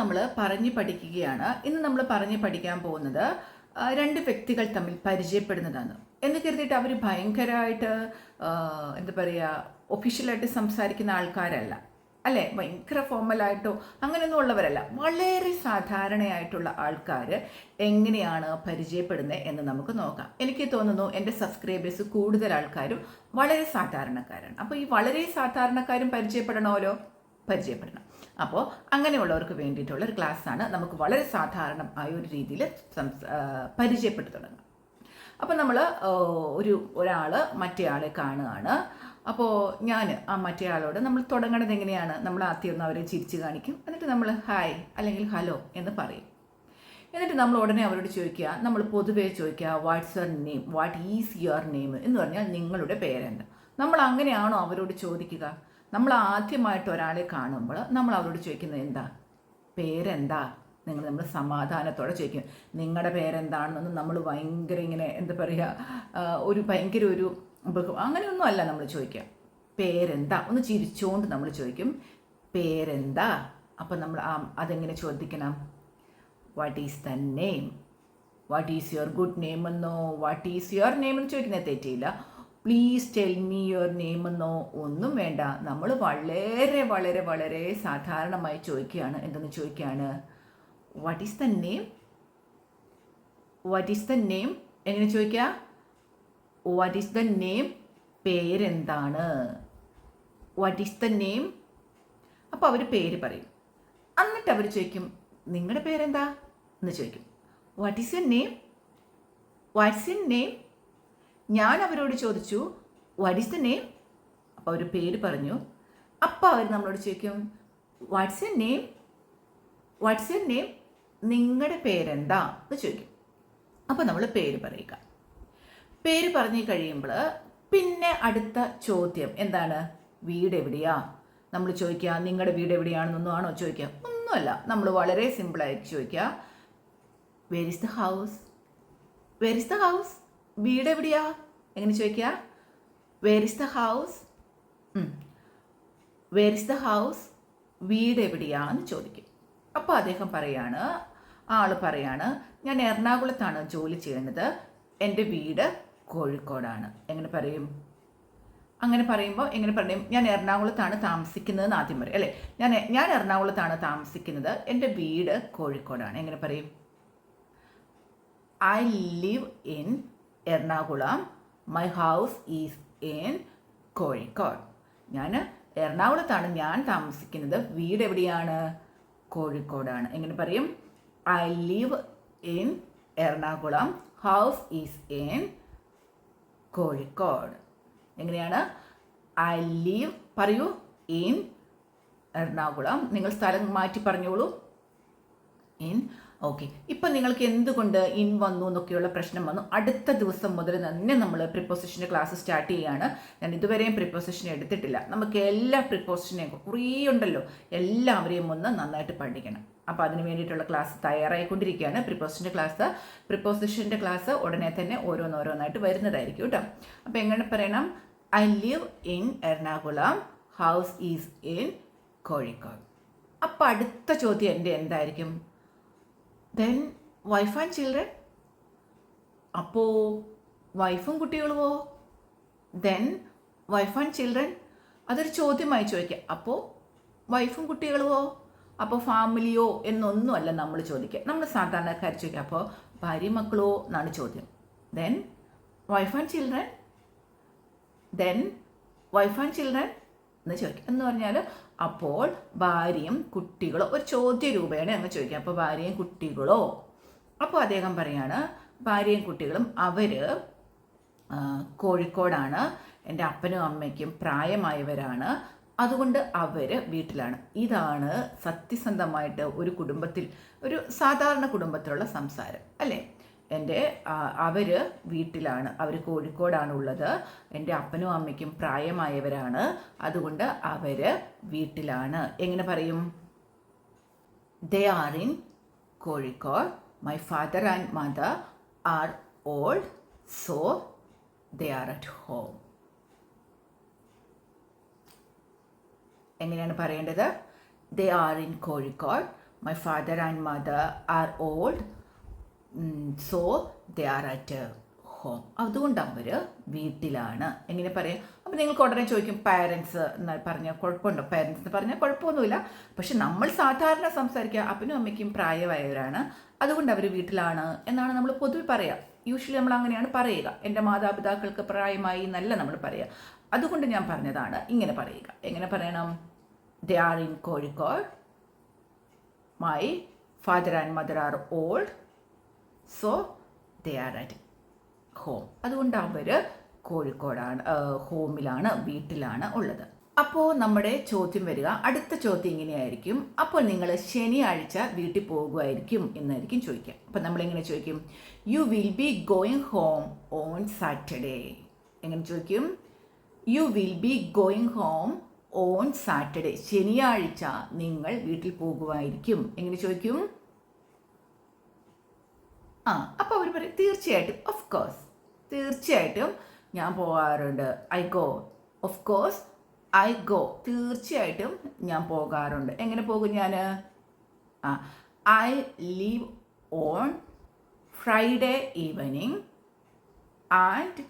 നമ്മൾ പറഞ്ഞു പഠിക്കുകയാണ്. ഇന്ന് നമ്മൾ പറഞ്ഞു പഠിക്കാൻ പോകുന്നത് രണ്ട് വ്യക്തികൾ തമ്മിൽ പരിചയപ്പെടുന്നതാണ് എന്ന് കരുതിയിട്ട് അവർ ഭയങ്കരമായിട്ട് എന്താ പറയുക, ഒഫീഷ്യലായിട്ട് സംസാരിക്കുന്ന ആൾക്കാരല്ല, അല്ലേ? ഭയങ്കര ഫോർമലായിട്ടോ അങ്ങനെയൊന്നും ഉള്ളവരല്ല. വളരെ സാധാരണയായിട്ടുള്ള ആൾക്കാർ എങ്ങനെയാണ് പരിചയപ്പെടുന്നത് എന്ന് നമുക്ക് നോക്കാം. എനിക്ക് തോന്നുന്നു എൻ്റെ സബ്സ്ക്രൈബേഴ്സ് കൂടുതൽ ആൾക്കാരും വളരെ സാധാരണക്കാരാണ്. അപ്പോൾ ഈ വളരെ സാധാരണക്കാരും പരിചയപ്പെടണമല്ലോ, പരിചയപ്പെടണം. അപ്പോൾ അങ്ങനെയുള്ളവർക്ക് വേണ്ടിയിട്ടുള്ള ഒരു ക്ലാസ്സാണ്. നമുക്ക് വളരെ സാധാരണ ആയ ഒരു രീതിയിൽ പരിചയപ്പെട്ടു തുടങ്ങാം. അപ്പോൾ നമ്മൾ ഒരാൾ മറ്റേ ആളെ കാണുകയാണ്. അപ്പോൾ ഞാൻ ആ മറ്റേ ആളോട് നമ്മൾ തുടങ്ങണത് എങ്ങനെയാണ്? നമ്മൾ ആദ്യം ഒന്ന് അവരെ ചിരിച്ച് കാണിക്കും, എന്നിട്ട് നമ്മൾ ഹായ് അല്ലെങ്കിൽ ഹലോ എന്ന് പറയും. എന്നിട്ട് നമ്മൾ ഉടനെ അവരോട് ചോദിക്കുക, നമ്മൾ പൊതുവേ ചോദിക്കുക watts your name, what is your name എന്ന് പറഞ്ഞാൽ നിങ്ങളുടെ പേരെന്താ. നമ്മൾ അങ്ങനെയാണോ അവരോട് ചോദിക്കുക? നമ്മൾ ആദ്യമായിട്ട് ഒരാളെ കാണുമ്പോൾ നമ്മൾ അവരോട് ചോദിക്കുന്നത് എന്താ? പേരെന്താ? നമ്മൾ സമാധാനത്തോടെ ചോദിക്കും, നിങ്ങളുടെ പേരെന്താണെന്നൊന്നും നമ്മൾ ഭയങ്കര ഇങ്ങനെ എന്താ പറയുക, ഒരു ഭയങ്കര ഒരു അങ്ങനെയൊന്നും അല്ല നമ്മൾ ചോദിക്കുക. പേരെന്താ? ഒന്ന് ചിരിച്ചുകൊണ്ട് നമ്മൾ ചോദിക്കും, പേരെന്താ? അപ്പം നമ്മൾ അതെങ്ങനെ ചോദിക്കണം? What is the name? What is your good name എന്നോ വാട്ട് ഈസ് യുവർ നെയിം എന്ന് ചോദിക്കുന്നത് തെറ്റിയില്ല. Please tell me your name എന്നോ ഒന്നും വേണ്ട. നമ്മൾ വളരെ വളരെ വളരെ സാധാരണമായി ചോദിക്കുകയാണ്. എന്തെന്ന് ചോദിക്കുകയാണ്? What is the name? What is the name എങ്ങനെ ചോദിക്കുക? What is the name? പേരെന്താണ്? What is the name? അപ്പോൾ അവർ പേര് പറയും. എന്നിട്ട് അവർ ചോദിക്കും, നിങ്ങളുടെ പേരെന്താ എന്ന് ചോദിക്കും. What is your name? Watts your name? ഞാൻ അവരോട് ചോദിച്ചു വാട്ട് ഈസ് ദ നെയിം? അപ്പോൾ അവർ പേര് പറഞ്ഞു. അപ്പോൾ അവർ നമ്മളോട് ചോദിക്കും, watts your name? Watts your name? നിങ്ങളുടെ പേരെന്താ എന്ന് ചോദിക്കും. അപ്പോൾ നമ്മൾ പേര് പറയുക. പേര് പറഞ്ഞു കഴിയുമ്പോൾ പിന്നെ അടുത്ത ചോദ്യം എന്താണ്? വീട് എവിടെയാ? നമ്മൾ ചോദിക്കുക നിങ്ങളുടെ വീട് എവിടെയാണെന്നൊന്നും ആണോ ചോദിക്കുക? ഒന്നുമല്ല. നമ്മൾ വളരെ സിമ്പിളായിട്ട് ചോദിക്കുക, where is the house? Where is the house? വീട് എവിടെയാ? എങ്ങനെ ചോദിക്കുക? Where is the house? Where is the house? വീട് എവിടെയാന്ന് ചോദിക്കും. അപ്പോൾ അദ്ദേഹം പറയാണ്, ആൾ പറയാണ്, ഞാൻ എറണാകുളത്താണ് ജോലി ചെയ്യുന്നത്, എൻ്റെ വീട് കോഴിക്കോടാണ്. എങ്ങനെ പറയും? അങ്ങനെ പറയുമ്പോൾ എങ്ങനെ പറയും? ഞാൻ എറണാകുളത്താണ് താമസിക്കുന്നതെന്ന് ആദ്യം പറയും, അല്ലേ? ഞാൻ എറണാകുളത്താണ് താമസിക്കുന്നത്, എൻ്റെ വീട് കോഴിക്കോടാണ്. എങ്ങനെ പറയും? I live in Ernakulam, my house is in Kozhikode. ഞാൻ എറണാകുളത്താണ് ഞാൻ താമസിക്കുന്നത്, വീട് എവിടെയാണ്? കോഴിക്കോടാണ്. എങ്ങനെ പറയും? I live in Ernakulam, house is in Kozhikode. എങ്ങനെയാണ്? ഐ ലിവ് പറയൂ, ഇൻ എറണാകുളം. നിങ്ങൾ സ്ഥലം മാറ്റി പറഞ്ഞോളൂ, ഇൻ. ഓക്കെ, ഇപ്പം നിങ്ങൾക്ക് എന്തുകൊണ്ട് ഇൻ വന്നു എന്നൊക്കെയുള്ള പ്രശ്നം വന്നു. അടുത്ത ദിവസം മുതൽ തന്നെ നമ്മൾ പ്രിപ്പോസിഷൻ്റെ ക്ലാസ് സ്റ്റാർട്ട് ചെയ്യുകയാണ്. ഞാൻ ഇതുവരെയും പ്രിപ്പോസിഷൻ എടുത്തിട്ടില്ല. നമുക്ക് എല്ലാ പ്രിപ്പോസിഷനെയും കുറേ ഉണ്ടല്ലോ, എല്ലാവരെയും ഒന്ന് നന്നായിട്ട് പഠിക്കണം. അപ്പോൾ അതിന് വേണ്ടിയിട്ടുള്ള ക്ലാസ് തയ്യാറായിക്കൊണ്ടിരിക്കുകയാണ്. പ്രിപ്പോസിഷൻ്റെ ക്ലാസ് ഉടനെ തന്നെ ഓരോന്നോരോന്നായിട്ട് വരുന്നതായിരിക്കും കേട്ടോ. അപ്പോൾ എങ്ങനെ പറയണം? I live in Ernakulam, house is in Kozhikode. അപ്പോൾ അടുത്ത ചോദ്യം എൻ്റെ എന്തായിരിക്കും? Then wife and children? അപ്പോൾ വൈഫും കുട്ടികളുമോ? Then wife and children? അതൊരു ചോദ്യമായി ചോദിക്കുക. അപ്പോൾ വൈഫും കുട്ടികളുമോ? അപ്പോൾ ഫാമിലിയോ എന്നൊന്നുമല്ല നമ്മൾ ചോദിക്കുക. നമ്മൾ സാധാരണക്കാർ ചോദിക്കുക, അപ്പോൾ ഭാര്യ മക്കളോ എന്നാണ് ചോദ്യം. Then wife and children? Then wife and children എന്ന് ചോദിക്കുക. എന്ന് പറഞ്ഞാൽ അപ്പോൾ ഭാര്യയും കുട്ടികളോ, ഒരു ചോദ്യ രൂപേണ അങ്ങ് ചോദിക്കുക. അപ്പോൾ ഭാര്യയും കുട്ടികളോ? അപ്പോൾ അദ്ദേഹം പറയാണ്, ഭാര്യയും കുട്ടികളും അവർ കോഴിക്കോടാണ്, എൻ്റെ അപ്പനും അമ്മയ്ക്കും പ്രായമായവരാണ്, അതുകൊണ്ട് അവർ വീട്ടിലാണ്. ഇതാണ് സത്യസന്ധമായിട്ട് ഒരു കുടുംബത്തിൽ, ഒരു സാധാരണ കുടുംബത്തിലുള്ള സംസാരം, അല്ലേ? അവർ വീട്ടിലാണ്, അവർ കോഴിക്കോടാണ് ഉള്ളത്, എൻ്റെ അപ്പനും അമ്മയ്ക്കും പ്രായമായവരാണ്, അതുകൊണ്ട് അവർ വീട്ടിലാണ്. എങ്ങനെ പറയും? They are in Kozhikode, my father and mother are old, so they are at home. എങ്ങനെയാണ് പറയേണ്ടത്? They are in Kozhikode, my father and mother are old, so they are at home. അതുകൊണ്ട് അവർ വീട്ടിലാണ്. എങ്ങനെ പറയാം? അപ്പോൾ നിങ്ങൾക്ക് ഉടനെ ചോദിക്കും പാരൻസ് എന്ന് പറഞ്ഞാൽ കുഴപ്പമുണ്ടോ? പാരൻസ് എന്ന് പറഞ്ഞാൽ കുഴപ്പമൊന്നുമില്ല. പക്ഷെ നമ്മൾ സാധാരണ സംസാരിക്കുക അപ്പനും അമ്മയ്ക്കും പ്രായമായവരാണ്, അതുകൊണ്ട് അവർ വീട്ടിലാണ് എന്നാണ് നമ്മൾ പൊതുവെ പറയുക. യൂഷ്വലി നമ്മൾ അങ്ങനെയാണ് പറയുക. എൻ്റെ മാതാപിതാക്കൾക്ക് പ്രായമായി എന്നല്ല നമ്മൾ പറയുക. അതുകൊണ്ട് ഞാൻ പറഞ്ഞതാണ് ഇങ്ങനെ പറയുക. എങ്ങനെ പറയണം? They are in Kozhikode, my father and mother are old, so they are at home. അതുകൊണ്ട് അവർ കോഴിക്കോടാണ്, ഹോമിലാണ്, വീട്ടിലാണ് ഉള്ളത്. അപ്പോൾ നമ്മുടെ ചോദ്യം വരിക, അടുത്ത ചോദ്യം ഇങ്ങനെയായിരിക്കും. അപ്പോൾ നിങ്ങൾ ശനിയാഴ്ച വീട്ടിൽ പോകുമായിരിക്കും എന്നായിരിക്കും ചോദിക്കുക. അപ്പം നമ്മളിങ്ങനെ ചോദിക്കും, you will be going home on Saturday. എങ്ങനെ ചോദിക്കും? You will be going home on Saturday. ശനിയാഴ്ച നിങ്ങൾ വീട്ടിൽ പോകുമായിരിക്കും. എങ്ങനെ ചോദിക്കും? അപ്പോൾ അവർ പറയും തീർച്ചയായിട്ടും, ഓഫ് കോഴ്സ്, തീർച്ചയായിട്ടും ഞാൻ പോകാറുണ്ട്. I go, of course I go, തീർച്ചയായിട്ടും ഞാൻ പോകാറുണ്ട്. എങ്ങനെ പോകും ഞാൻ? I leave on Friday evening and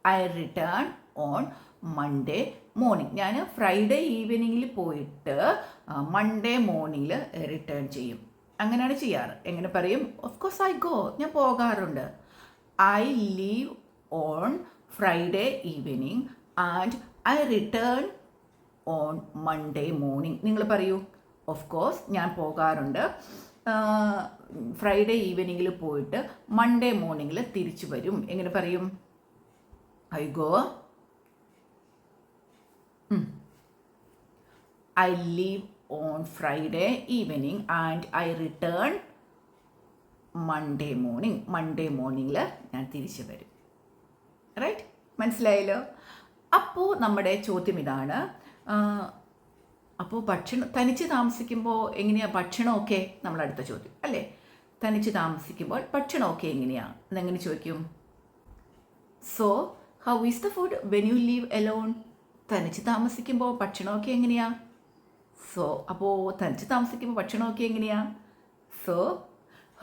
I return on Monday morning. ഞാൻ ഫ്രൈഡേ ഈവനിങ്ങിൽ പോയിട്ട് മൺഡേ മോർണിംഗിൽ റിട്ടേൺ ചെയ്യും. അങ്ങനെയാണ് ചെയ്യാറ്. എങ്ങനെ പറയും? ഓഫ് കോഴ്സ് ഐ ഗോ, ഞാൻ പോകാറുണ്ട്. I leave on Friday evening and I return on Monday morning. നിങ്ങൾ പറയൂ, ഓഫ് കോഴ്സ് ഞാൻ പോകാറുണ്ട്, ഫ്രൈഡേ ഈവനിങ്ങിൽ പോയിട്ട് മൺഡേ മോർണിംഗിൽ തിരിച്ചു വരും. എങ്ങനെ പറയും? I go, I leave on Friday evening and I return Monday morning. Monday മോർണിംഗിൽ ഞാൻ തിരിച്ചു വരും. റൈറ്റ്? മനസ്സിലായല്ലോ? അപ്പോൾ നമ്മുടെ ചോദ്യം ഇതാണ്. അപ്പോൾ തനിച്ച് താമസിക്കുമ്പോൾ എങ്ങനെയാണ് ഭക്ഷണമൊക്കെ? നമ്മൾ അടുത്ത ചോദ്യം അല്ലേ? തനിച്ച് താമസിക്കുമ്പോൾ ഭക്ഷണമൊക്കെ എങ്ങനെയാണ് എന്നെങ്ങനെ ചോദിക്കും? So how is the food when you leave alone? തനിച്ച് താമസിക്കുമ്പോൾ ഭക്ഷണമൊക്കെ എങ്ങനെയാ? സോ അപ്പോൾ തനിച്ച് താമസിക്കുമ്പോൾ ഭക്ഷണമൊക്കെ എങ്ങനെയാ? So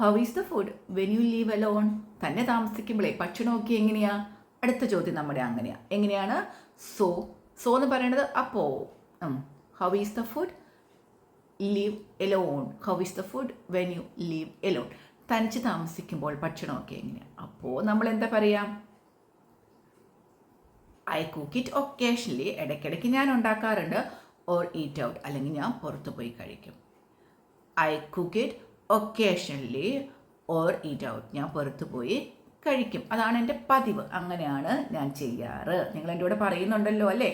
how is the food when you leave alone? തന്നെ താമസിക്കുമ്പോഴേ ഭക്ഷണമൊക്കെ എങ്ങനെയാ? അടുത്ത ചോദ്യം നമ്മുടെ അങ്ങനെയാണ്. എങ്ങനെയാണ്? സോ എന്ന് പറയുന്നത് അപ്പോൾ. How is the food leave alone? How is the food when you leave alone? തനിച്ച് താമസിക്കുമ്പോൾ ഭക്ഷണമൊക്കെ എങ്ങനെയാണ്? അപ്പോൾ നമ്മൾ എന്താ പറയാം? ഐ കുക്ക് ഇറ്റ് ഒക്കേഷണലി, ഇടയ്ക്കിടയ്ക്ക് ഞാൻ ഉണ്ടാക്കാറുണ്ട്. ഓർ ഈറ്റ് ഔട്ട്, അല്ലെങ്കിൽ ഞാൻ പുറത്ത് പോയി കഴിക്കും. I cook it occasionally or eat out, ഞാൻ പുറത്ത് പോയി കഴിക്കും. അതാണ് എൻ്റെ പതിവ്, അങ്ങനെയാണ് ഞാൻ ചെയ്യാറ്. നിങ്ങൾ എൻ്റെ കൂടെ പറയുന്നുണ്ടല്ലോ അല്ലേ?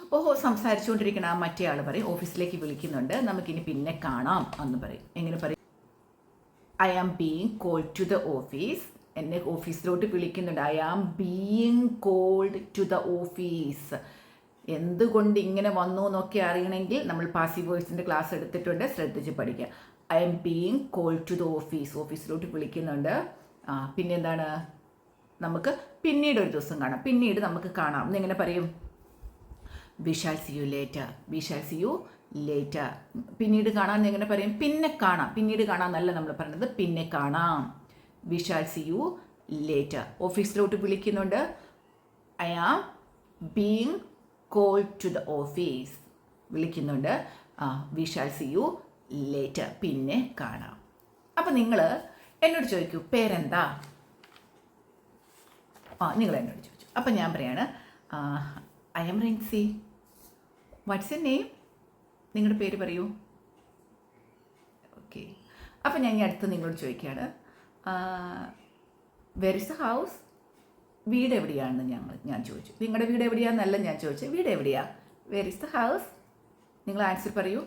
അപ്പോൾ സംസാരിച്ചുകൊണ്ടിരിക്കണ മറ്റേ ആൾ പറയും ഓഫീസിലേക്ക് വിളിക്കുന്നുണ്ട്, നമുക്കിനി പിന്നെ കാണാം എന്ന് പറയും. എങ്ങനെ പറയും? I am being called to the office. എന്നെ ഓഫീസിലോട്ട് വിളിക്കുന്നുണ്ട്. I am being called to the office. എന്തുകൊണ്ട് ഇങ്ങനെ വന്നു എന്നൊക്കെ അറിയണമെങ്കിൽ നമ്മൾ പാസീവ് വോയിസിൻ്റെ ക്ലാസ് എടുത്തിട്ടുണ്ട്, ശ്രദ്ധിച്ച് പഠിക്കുക. I am being called to the office, ഓഫീസിലോട്ട് വിളിക്കുന്നുണ്ട്. പിന്നെ എന്താണ്? നമുക്ക് പിന്നീട് ഒരു ദിവസം കാണാം, പിന്നീട് നമുക്ക് കാണാം എന്നെങ്ങനെ പറയും? V shall see you later, V shall see you later. പിന്നീട് കാണാം എങ്ങനെ പറയും? പിന്നെ കാണാം. പിന്നീട് കാണാം എന്നല്ല നമ്മൾ പറയുന്നത്, പിന്നെ കാണാം. We shall see you later. ഓഫീസിലോട്ട് വിളിക്കുന്നുണ്ട്. I am being called to the office, വിളിക്കുന്നുണ്ട്. We shall see you later, പിന്നെ കാണാം. അപ്പം നിങ്ങൾ എന്നോട് ചോദിക്കൂ പേരെന്താ? നിങ്ങൾ എന്നോട് ചോദിച്ചു. അപ്പം ഞാൻ പറയാണ് I am Rincy. What's your name? നിങ്ങളുടെ പേര് പറയൂ. ഓക്കെ. അപ്പം ഞാൻ ഈ അടുത്ത് നിങ്ങളോട് ചോദിക്കുകയാണ് വെർ ഇസ് ദ ഹൗസ്? വീട് എവിടെയാണെന്ന് ഞാൻ ചോദിച്ചു. നിങ്ങളുടെ വീട് എവിടെയാണെന്നല്ല ഞാൻ ചോദിച്ചത്, വീട് എവിടെയാ? Where is the house? നിങ്ങൾ ആൻസർ പറയൂ.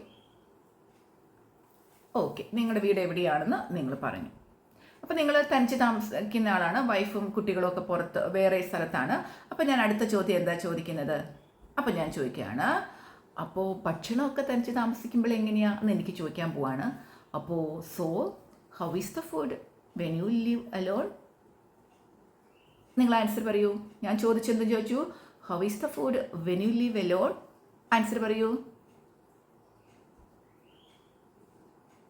ഓക്കെ, നിങ്ങളുടെ വീട് എവിടെയാണെന്ന് നിങ്ങൾ പറഞ്ഞു. അപ്പോൾ നിങ്ങൾ തനിച്ച് താമസിക്കുന്ന ആളാണ്, വൈഫും കുട്ടികളും ഒക്കെ പുറത്ത് വേറെ സ്ഥലത്താണ്. അപ്പോൾ ഞാൻ അടുത്ത ചോദ്യം എന്താ ചോദിക്കുന്നത്? അപ്പോൾ ഞാൻ ചോദിക്കുകയാണ്, അപ്പോൾ ഭക്ഷണമൊക്കെ തനിച്ച് താമസിക്കുമ്പോൾ എങ്ങനെയാണെന്ന് എനിക്ക് ചോദിക്കാൻ പോവാണ്. അപ്പോൾ so how is the food when you live alone? നിങ്ങൾ ആൻസർ പറയൂ. ഞാൻ ചോദിച്ചെന്ത് ചോദിച്ചു? How is the food when you live alone? Answer പറയൂ.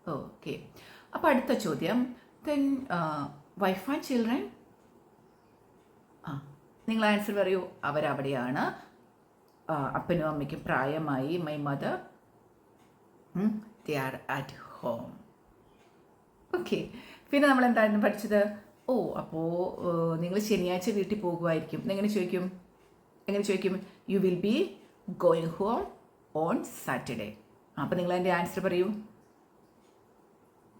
ഓക്കെ. അപ്പോൾ അടുത്ത ചോദ്യം, ദെൻ വൈഫ് ആൻഡ് ചിൽഡ്രൻ. നിങ്ങൾ ആൻസർ പറയൂ. അവരവിടെയാണ്. അപ്പനും അമ്മയ്ക്കും പ്രായമായി. My mother they are at home. Okay. പിന്നെ നമ്മൾ എന്തായിരുന്നു പഠിച്ചത്? അപ്പോൾ നിങ്ങൾ ശനിയാഴ്ച വീട്ടിൽ പോകുമായിരിക്കും. എങ്ങനെ ചോദിക്കും? You will be going home on Saturday. അപ്പോൾ നിങ്ങൾ അതിൻ്റെ ആൻസർ പറയൂ.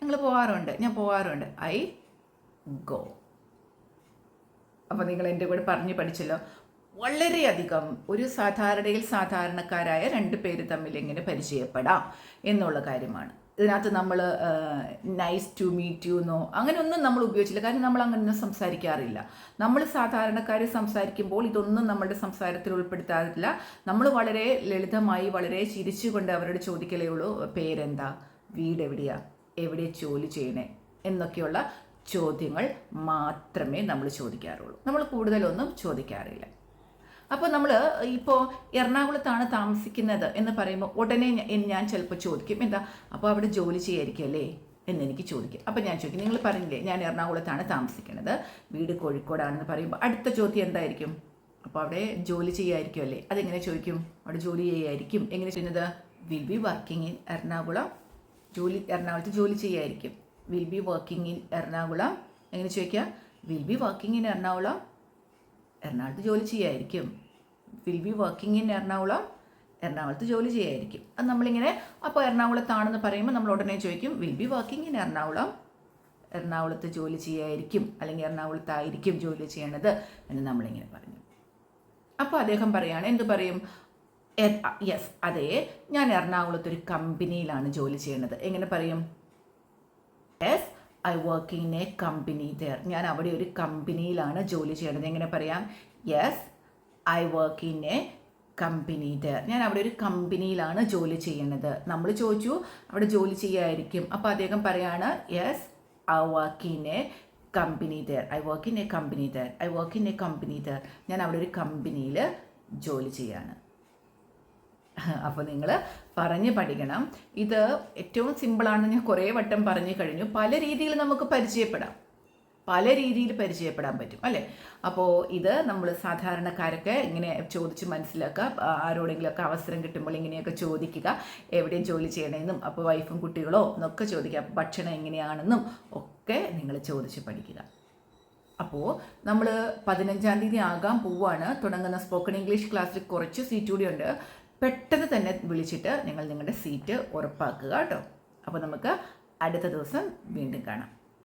ഞാൻ പോകാറുണ്ട്. I go. അപ്പോൾ നിങ്ങൾ എൻ്റെ കൂടെ പഠിച്ചല്ലോ. വളരെയധികം ഒരു സാധാരണക്കാരായ 2 പേര് തമ്മിൽ എങ്ങനെ പരിചയപ്പെടാം എന്നുള്ള കാര്യമാണ്. ഇതിനകത്ത് നമ്മൾ നൈസ് ടു മീറ്റ് യു എന്നോ അങ്ങനെയൊന്നും നമ്മൾ ഉപയോഗിച്ചില്ല. കാരണം നമ്മൾ അങ്ങനെയൊന്നും സംസാരിക്കാറില്ല. നമ്മൾ സാധാരണക്കാർ സംസാരിക്കുമ്പോൾ ഇതൊന്നും നമ്മുടെ സംസാരത്തിൽ ഉൾപ്പെടുത്താറില്ല. നമ്മൾ വളരെ ലളിതമായി, വളരെ ചിരിച്ചുകൊണ്ട് അവരോട് ചോദിക്കലേ ഉള്ളൂ. പേരെന്താ, വീട് എവിടെയാ, എവിടെ ജോലി ചെയ്യണേ എന്നൊക്കെയുള്ള ചോദ്യങ്ങൾ മാത്രമേ നമ്മൾ ചോദിക്കാറുള്ളൂ. നമ്മൾ കൂടുതലൊന്നും ചോദിക്കാറില്ല. അപ്പോൾ നമ്മൾ ഇപ്പോൾ എറണാകുളത്താണ് താമസിക്കുന്നത് എന്ന് പറയുമ്പോൾ ഉടനെ ഞാൻ ചിലപ്പോൾ ചോദിക്കും, എന്താ അപ്പോൾ അവിടെ ജോലി ചെയ്യായിരിക്കും അല്ലേ എന്നെനിക്ക് ചോദിക്കും. അപ്പോൾ ഞാൻ ചോദിക്കും, നിങ്ങൾ പറഞ്ഞില്ലേ ഞാൻ എറണാകുളത്താണ് താമസിക്കുന്നത്, വീട് കോഴിക്കോടാണെന്ന് പറയുമ്പോൾ അടുത്ത ചോദ്യം എന്തായിരിക്കും? അപ്പോൾ അവിടെ ജോലി ചെയ്യായിരിക്കും അല്ലേ. അതെങ്ങനെ ചോദിക്കും? അവിടെ ജോലി ചെയ്യായിരിക്കും. എങ്ങനെ ചെയ്യുന്നത്? Will be working in Ernakulam. എറണാകുളത്ത് ജോലി ചെയ്യായിരിക്കും. Will be working in Ernakulam. എങ്ങനെ ചോദിക്കുക? Will be working in Ernakulam. എറണാകുളത്ത് ജോലി ചെയ്യായിരിക്കും. Will be working in Ernakulam. എറണാകുളത്ത് ജോലി ചെയ്യായിരിക്കും. അത് നമ്മളിങ്ങനെ അപ്പോൾ എറണാകുളത്താണെന്ന് പറയുമ്പോൾ നമ്മൾ ഉടനെ ചോദിക്കും will be working in Ernakulam. എറണാകുളത്ത് ജോലി ചെയ്യായിരിക്കും, അല്ലെങ്കിൽ എറണാകുളത്തായിരിക്കും ജോലി ചെയ്യണത് എന്ന് നമ്മളിങ്ങനെ പറഞ്ഞു. അപ്പോൾ അദ്ദേഹം പറയാണ്, എന്ത് പറയും? യെസ്, അതെ, ഞാൻ എറണാകുളത്തൊരു കമ്പനിയിലാണ് ജോലി ചെയ്യണത്. എങ്ങനെ പറയും? Yes, I work in A company there. ഞാൻ അവിടെ ഒരു കമ്പനിയിലാണ് ജോലി ചെയ്യണത്. എങ്ങനെ പറയാം? Yes, I work in A company there. ഞാൻ അവിടെ ഒരു കമ്പനിയിലാണ് ജോലി ചെയ്യണത്. നമ്മൾ ചോദിച്ചു അവിടെ ജോലി ചെയ്യായിരിക്കും. അപ്പോൾ അദ്ദേഹം പറയാണ് yes, I work in A company there. I work in A company there. I work in A company there. ഞാൻ അവിടെ ഒരു കമ്പനിയിൽ ജോലി ചെയ്യാണ്. അപ്പോൾ നിങ്ങൾ പഠിക്കണം. ഇത് ഏറ്റവും സിമ്പിളാണെന്ന് ഞാൻ കുറേ വട്ടം പറഞ്ഞു കഴിഞ്ഞു. പല രീതിയിൽ നമുക്ക് പരിചയപ്പെടാൻ പറ്റും അല്ലേ. അപ്പോൾ ഇത് നമ്മൾ സാധാരണക്കാരൊക്കെ ഇങ്ങനെ ചോദിച്ച് മനസ്സിലാക്കുക. ആരോടെങ്കിലുമൊക്കെ അവസരം കിട്ടുമ്പോൾ ഇങ്ങനെയൊക്കെ ചോദിക്കുക, എവിടെയും ജോലി ചെയ്യണമെന്നും, അപ്പോൾ വൈഫും കുട്ടികളോ എന്നൊക്കെ ചോദിക്കുക. അപ്പോൾ ഭക്ഷണം എങ്ങനെയാണെന്നും ഒക്കെ നിങ്ങൾ ചോദിച്ച് പഠിക്കുക. അപ്പോൾ നമ്മൾ 15-ാം തീയതി ആകാൻ പോവുകയാണ്. തുടങ്ങുന്ന സ്പോക്കൺ ഇംഗ്ലീഷ് ക്ലാസ്സിൽ കുറച്ച് സീറ്റ് കൂടിയുണ്ട്. പെട്ടെന്ന് തന്നെ വിളിച്ചിട്ട് നിങ്ങൾ നിങ്ങളുടെ സീറ്റ് ഉറപ്പാക്കുക കേട്ടോ. അപ്പോൾ നമുക്ക് അടുത്ത ദിവസം വീണ്ടും കാണാം.